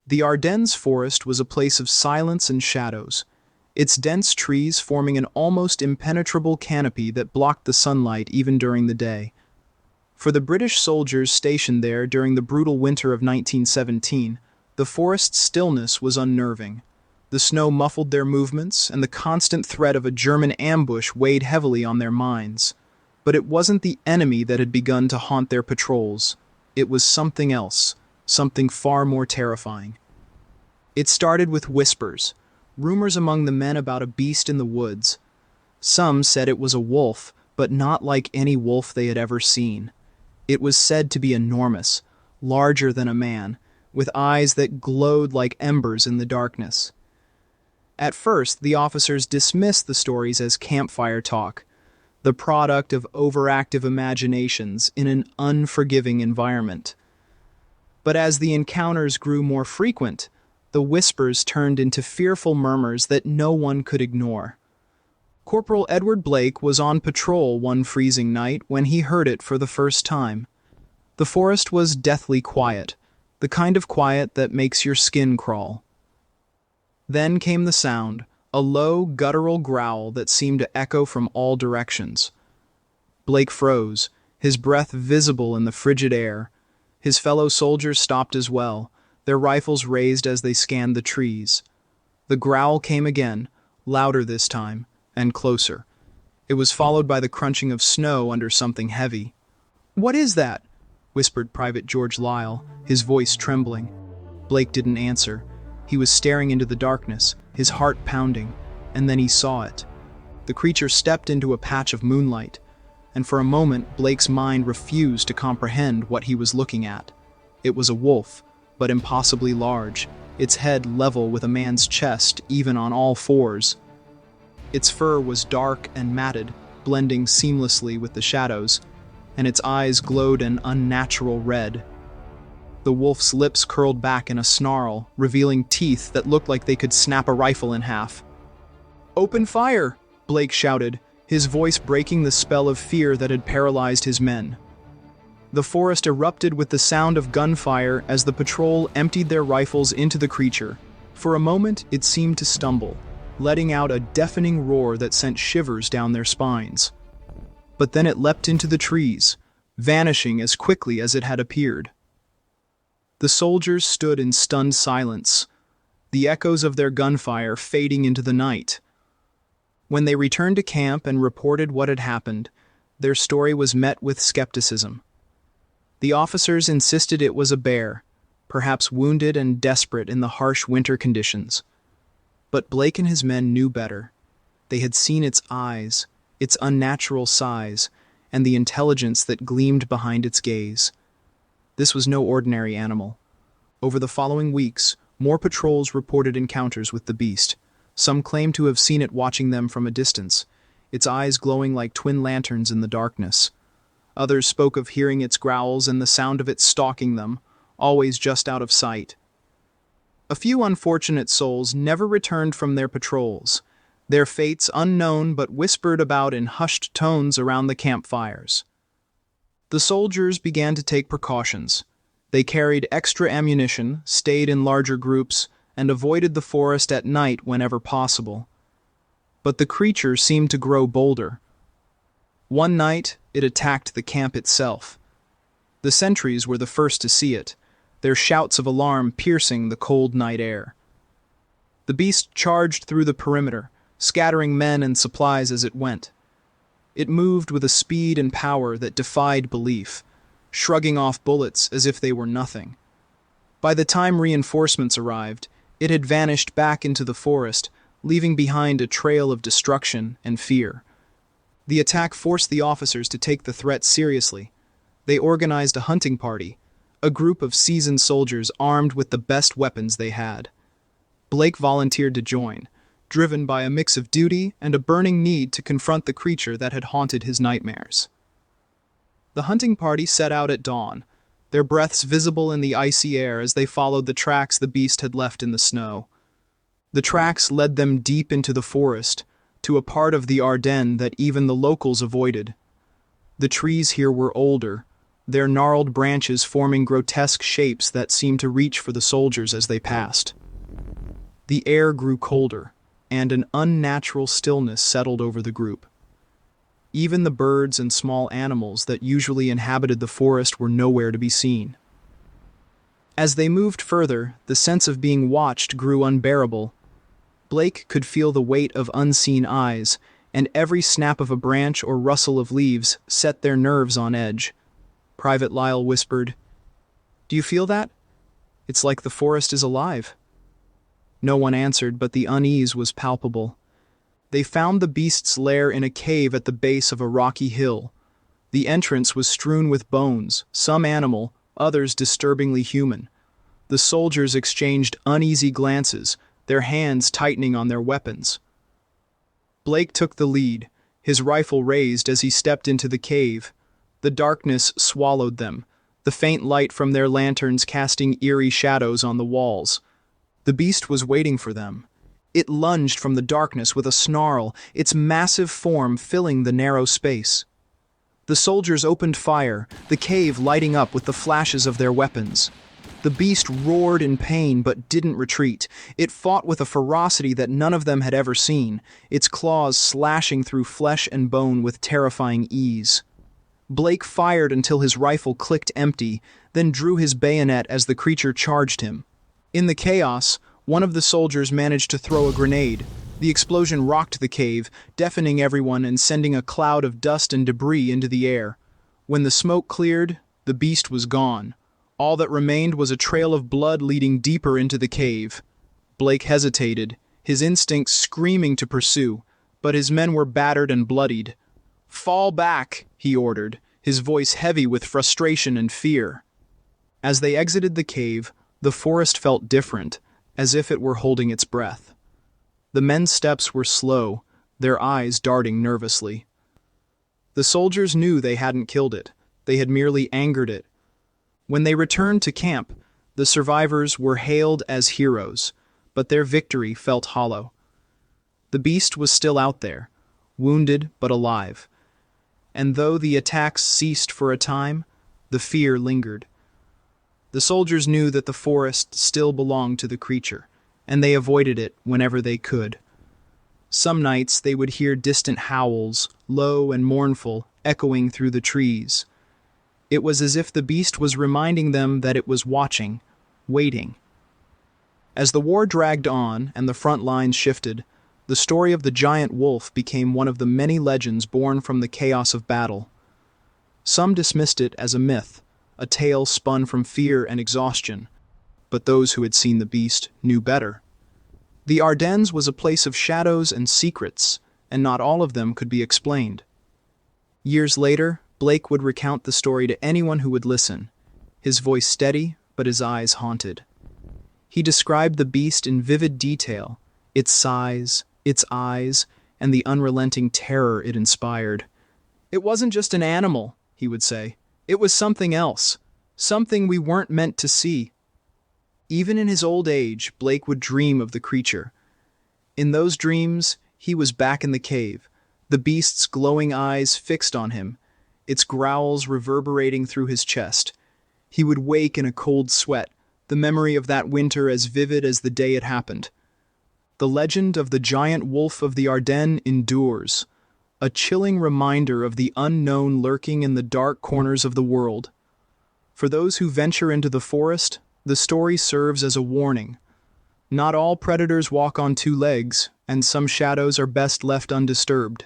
The Ardennes forest was a place of silence and shadows, its dense trees forming an almost impenetrable canopy that blocked the sunlight even during the day. For the British soldiers stationed there during the brutal winter of 1917, the forest's stillness was unnerving. The snow muffled their movements, and the constant threat of a German ambush weighed heavily on their minds. But it wasn't the enemy that had begun to haunt their patrols. It was something else, something far more terrifying. It started with whispers, rumors among the men about a beast in the woods. Some said it was a wolf, but not like any wolf they had ever seen. It was said to be enormous, larger than a man, with eyes that glowed like embers in the darkness. At first, the officers dismissed the stories as campfire talk, the product of overactive imaginations in an unforgiving environment. But as the encounters grew more frequent, the whispers turned into fearful murmurs that no one could ignore. Corporal Edward Blake was on patrol one freezing night when he heard it for the first time. The forest was deathly quiet, the kind of quiet that makes your skin crawl. Then came the sound, a low, guttural growl that seemed to echo from all directions. Blake froze, his breath visible in the frigid air. His fellow soldiers stopped as well, their rifles raised as they scanned the trees. The growl came again, louder this time, and closer. It was followed by the crunching of snow under something heavy. "What is that?" whispered Private George Lyle, his voice trembling. Blake didn't answer. He was staring into the darkness, his heart pounding, and then he saw it. The creature stepped into a patch of moonlight, and for a moment Blake's mind refused to comprehend what he was looking at. It was a wolf, but impossibly large, its head level with a man's chest, even on all fours. Its fur was dark and matted, blending seamlessly with the shadows, and its eyes glowed an unnatural red. The wolf's lips curled back in a snarl, revealing teeth that looked like they could snap a rifle in half. "Open fire!" Blake shouted, his voice breaking the spell of fear that had paralyzed his men. The forest erupted with the sound of gunfire as the patrol emptied their rifles into the creature. For a moment, it seemed to stumble, letting out a deafening roar that sent shivers down their spines. But then it leapt into the trees, vanishing as quickly as it had appeared. The soldiers stood in stunned silence, the echoes of their gunfire fading into the night. When they returned to camp and reported what had happened, their story was met with skepticism. The officers insisted it was a bear, perhaps wounded and desperate in the harsh winter conditions. But Blake and his men knew better. They had seen its eyes, its unnatural size, and the intelligence that gleamed behind its gaze. This was no ordinary animal. Over the following weeks, more patrols reported encounters with the beast. Some claimed to have seen it watching them from a distance, its eyes glowing like twin lanterns in the darkness. Others spoke of hearing its growls and the sound of it stalking them, always just out of sight. A few unfortunate souls never returned from their patrols, their fates unknown but whispered about in hushed tones around the campfires. The soldiers began to take precautions. They carried extra ammunition, stayed in larger groups, and avoided the forest at night whenever possible. But the creature seemed to grow bolder. One night, it attacked the camp itself. The sentries were the first to see it, their shouts of alarm piercing the cold night air. The beast charged through the perimeter, scattering men and supplies as it went. It moved with a speed and power that defied belief, shrugging off bullets as if they were nothing. By the time reinforcements arrived, it had vanished back into the forest, leaving behind a trail of destruction and fear. The attack forced the officers to take the threat seriously. They organized a hunting party, a group of seasoned soldiers armed with the best weapons they had. Blake volunteered to join, driven by a mix of duty and a burning need to confront the creature that had haunted his nightmares. The hunting party set out at dawn, their breaths visible in the icy air as they followed the tracks the beast had left in the snow. The tracks led them deep into the forest, to a part of the Ardennes that even the locals avoided. The trees here were older, their gnarled branches forming grotesque shapes that seemed to reach for the soldiers as they passed. The air grew colder, and an unnatural stillness settled over the group. Even the birds and small animals that usually inhabited the forest were nowhere to be seen. As they moved further, the sense of being watched grew unbearable. Blake could feel the weight of unseen eyes, and every snap of a branch or rustle of leaves set their nerves on edge. Private Lyle whispered, "Do you feel that? It's like the forest is alive." No one answered, but the unease was palpable. They found the beast's lair in a cave at the base of a rocky hill. The entrance was strewn with bones, some animal, others disturbingly human. The soldiers exchanged uneasy glances, their hands tightening on their weapons. Blake took the lead, his rifle raised as he stepped into the cave. The darkness swallowed them, the faint light from their lanterns casting eerie shadows on the walls. The beast was waiting for them. It lunged from the darkness with a snarl, its massive form filling the narrow space. The soldiers opened fire, the cave lighting up with the flashes of their weapons. The beast roared in pain but didn't retreat. It fought with a ferocity that none of them had ever seen, its claws slashing through flesh and bone with terrifying ease. Blake fired until his rifle clicked empty, then drew his bayonet as the creature charged him. In the chaos, one of the soldiers managed to throw a grenade. The explosion rocked the cave, deafening everyone and sending a cloud of dust and debris into the air. When the smoke cleared, the beast was gone. All that remained was a trail of blood leading deeper into the cave. Blake hesitated, his instincts screaming to pursue, but his men were battered and bloodied. "Fall back," he ordered, his voice heavy with frustration and fear. As they exited the cave, the forest felt different, as if it were holding its breath. The men's steps were slow, their eyes darting nervously. The soldiers knew they hadn't killed it, they had merely angered it. When they returned to camp, the survivors were hailed as heroes, but their victory felt hollow. The beast was still out there, wounded but alive. And though the attacks ceased for a time, the fear lingered. The soldiers knew that the forest still belonged to the creature, and they avoided it whenever they could. Some nights they would hear distant howls, low and mournful, echoing through the trees. It was as if the beast was reminding them that it was watching, waiting. As the war dragged on and the front lines shifted, the story of the giant wolf became one of the many legends born from the chaos of battle. Some dismissed it as a myth, a tale spun from fear and exhaustion, but those who had seen the beast knew better. The Ardennes was a place of shadows and secrets, and not all of them could be explained. Years later, Blake would recount the story to anyone who would listen, his voice steady, but his eyes haunted. He described the beast in vivid detail, its size, its eyes, and the unrelenting terror it inspired. "It wasn't just an animal," he would say. "It was something else, something we weren't meant to see." Even in his old age, Blake would dream of the creature. In those dreams, he was back in the cave, the beast's glowing eyes fixed on him, its growls reverberating through his chest. He would wake in a cold sweat, the memory of that winter as vivid as the day it happened. The legend of the giant wolf of the Ardennes endures, a chilling reminder of the unknown lurking in the dark corners of the world. For those who venture into the forest, the story serves as a warning. Not all predators walk on two legs, and some shadows are best left undisturbed.